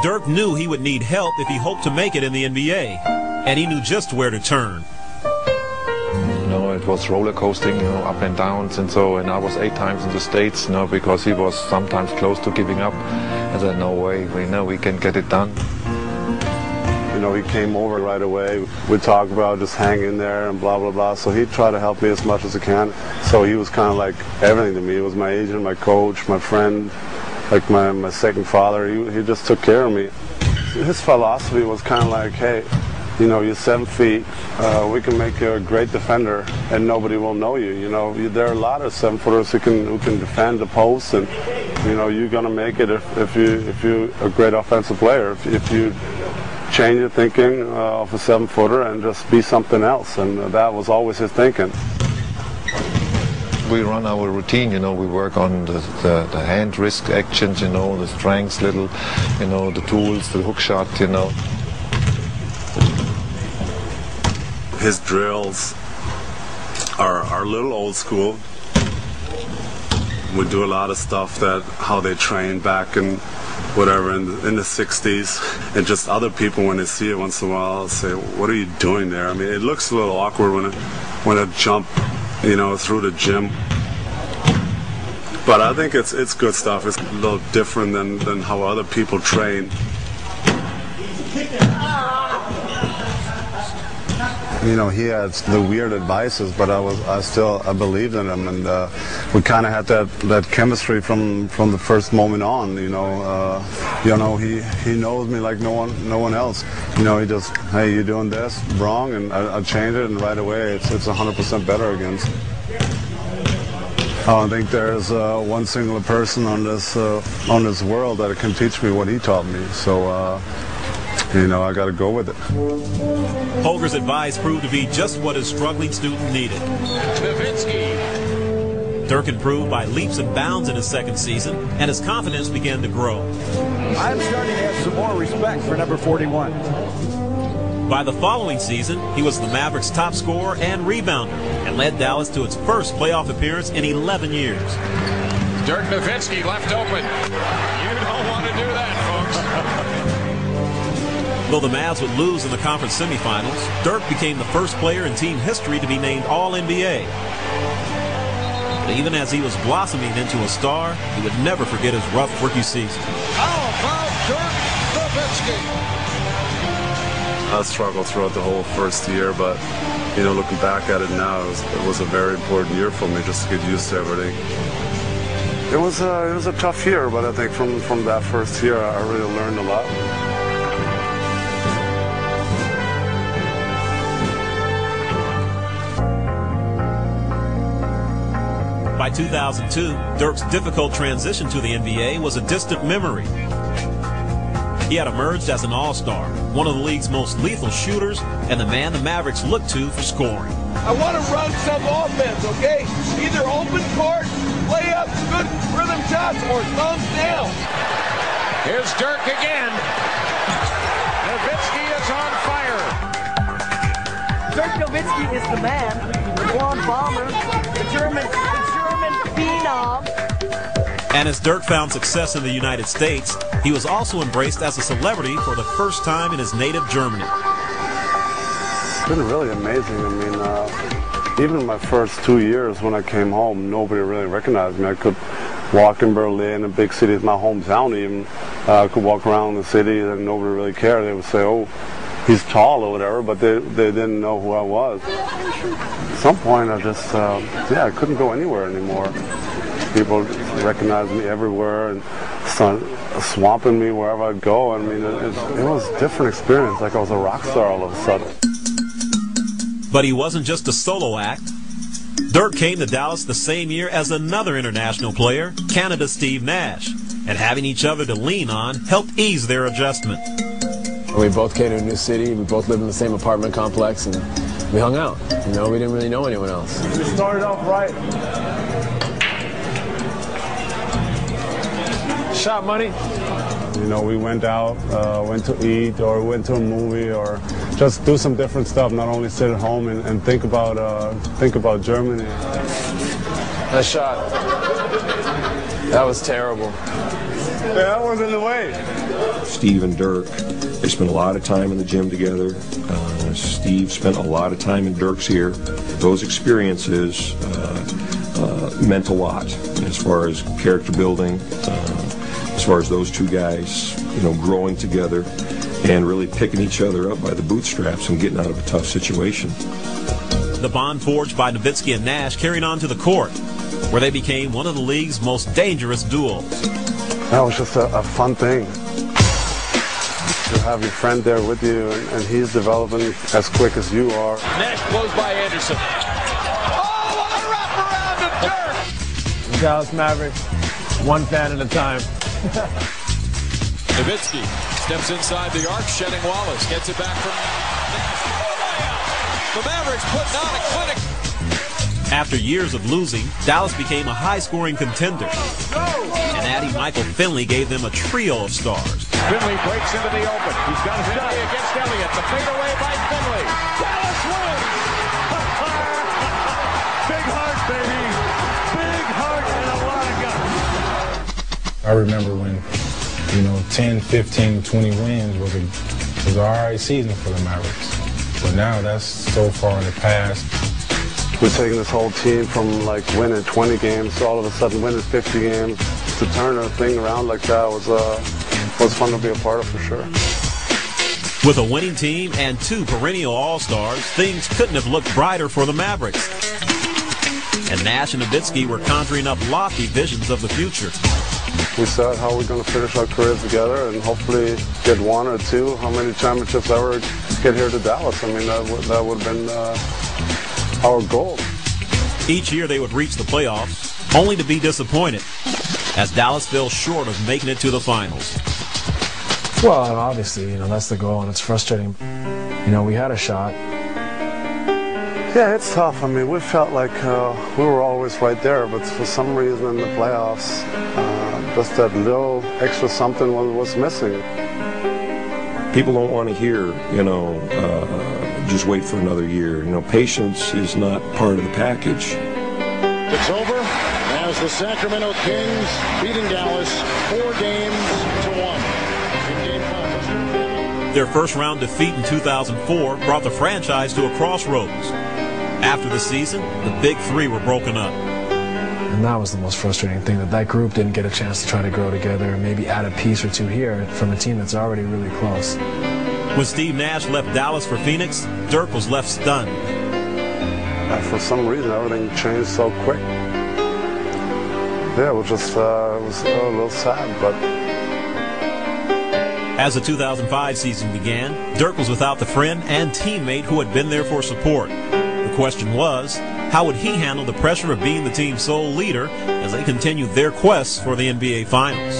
Dirk knew he would need help if he hoped to make it in the NBA, and he knew just where to turn. It was roller coasting, up and downs and so, and I was 8 times in the States, because he was sometimes close to giving up. I said, no way, we know we can get it done. He came over right away. We talked about just hang in there and blah, blah, blah. So he tried to help me as much as he can. So he was kind of like everything to me. He was my agent, my coach, my friend, like my second father. He just took care of me. His philosophy was kind of like, hey, you're 7 feet. We can make you a great defender, and nobody will know you. There are a lot of 7-footers who can defend the post, and you're gonna make it if you're a great offensive player. If you change your thinking of a 7-footer and just be something else, and that was always his thinking. We run our routine, we work on the hand wrist actions, the strengths, the tools, the hook shot, His drills are a little old school. We do a lot of stuff that how they train back in whatever in the 60s, and just other people when they see it once in a while say, what are you doing there? I mean, it looks a little awkward when it jump through the gym, but I think it's good stuff. It's a little different than how other people train. He had the weird advices, but I believed in him, and we kind of had that chemistry from the first moment on. He knows me like no one else. He just, hey, you're doing this wrong, and I change it, and right away it's 100% better again. I don't think there's one single person on this world that can teach me what he taught me. So. I got to go with it. Holger's advice proved to be just what his struggling student needed. Nowitzki. Dirk improved by leaps and bounds in his second season, and his confidence began to grow. I'm starting to have some more respect for number 41. By the following season, he was the Mavericks' top scorer and rebounder, and led Dallas to its first playoff appearance in 11 years. Dirk Nowitzki left open. You don't want to do that, folks. Though the Mavs would lose in the conference semifinals, Dirk became the first player in team history to be named All-NBA. But even as he was blossoming into a star, he would never forget his rough rookie season. How about Dirk Nowitzki? I struggled throughout the whole first year, but looking back at it now, it was a very important year for me just to get used to everything. It was a tough year, but I think from that first year, I really learned a lot. By 2002, Dirk's difficult transition to the NBA was a distant memory. He had emerged as an all-star, one of the league's most lethal shooters, and the man the Mavericks looked to for scoring. I want to run some offense, okay? Either open court, layups, good rhythm shots, or thumbs down. Here's Dirk again. Nowitzki is on fire. Dirk Nowitzki is the man, the blonde bomber, the German phenom. And as Dirk found success in the United States, he was also embraced as a celebrity for the first time in his native Germany. It's been really amazing. I mean, even my first 2 years when I came home, nobody really recognized me. I could walk in Berlin, a big city, my hometown even. I could walk around the city and nobody really cared. They would say, oh, he's tall or whatever, but they didn't know who I was. At some point, I just, I couldn't go anywhere anymore. People recognized me everywhere and swamping me wherever I'd go. I mean, it was a different experience, like I was a rock star all of a sudden. But he wasn't just a solo act. Dirk came to Dallas the same year as another international player, Canada's Steve Nash, and having each other to lean on helped ease their adjustment. We both came to a new city, we both lived in the same apartment complex, and we hung out. We didn't really know anyone else. We started off right. Shot money. We went out, went to eat, or went to a movie, or just do some different stuff. Not only sit at home and think about Germany. That shot, that was terrible. Yeah, I was in the way. Steve and Dirk, they spent a lot of time in the gym together. Steve spent a lot of time in Dirk's ear. Those experiences meant a lot as far as character building, as far as those two guys, growing together and really picking each other up by the bootstraps and getting out of a tough situation. The bond forged by Nowitzki and Nash carried on to the court, where they became one of the league's most dangerous duels. That was just a fun thing. To have your friend there with you, and he's developing as quick as you are. Nash blows by Anderson. Oh, what a wraparound to Dirk! Dallas Mavericks, one fan at a time. Nowitzki steps inside the arc, shedding Wallace, gets it back from Nash. The Mavericks putting on a clinic. After years of losing, Dallas became a high-scoring contender. And Addy Michael Finley gave them a trio of stars. Finley breaks into the open. He's got a shot against Elliott. The fadeaway by Finley. Dallas wins! Big heart, baby. Big heart and a lot of guts. I remember when, 10, 15, 20 wins was an all right season for the Mavericks. But now that's so far in the past. We're taking this whole team from winning 20 games to all of a sudden winning 50 games. To turn a thing around like that was fun to be a part of for sure. With a winning team and two perennial All-Stars, things couldn't have looked brighter for the Mavericks. And Nash and Nowitzki were conjuring up lofty visions of the future. We said how we're going to finish our careers together and hopefully get one or two, how many championships ever get here to Dallas. I mean, that would have been our goal. Each year they would reach the playoffs, only to be disappointed, as Dallas fell short of making it to the finals. Well, obviously, that's the goal, and it's frustrating. We had a shot. Yeah, it's tough. I mean, we felt like we were always right there, but for some reason in the playoffs, just that little extra something was missing. People don't want to hear, just wait for another year. Patience is not part of the package. It's over as the Sacramento Kings beating Dallas 4 games to 1 in Game 5. Their first-round defeat in 2004 brought the franchise to a crossroads. After the season, the Big Three were broken up. And that was the most frustrating thing, that group didn't get a chance to try to grow together and maybe add a piece or two here from a team that's already really close. When Steve Nash left Dallas for Phoenix, Dirk was left stunned. For some reason, everything changed so quick. Yeah, it was just it was a little sad, but... As the 2005 season began, Dirk was without the friend and teammate who had been there for support. The question was, how would he handle the pressure of being the team's sole leader as they continued their quest for the NBA Finals?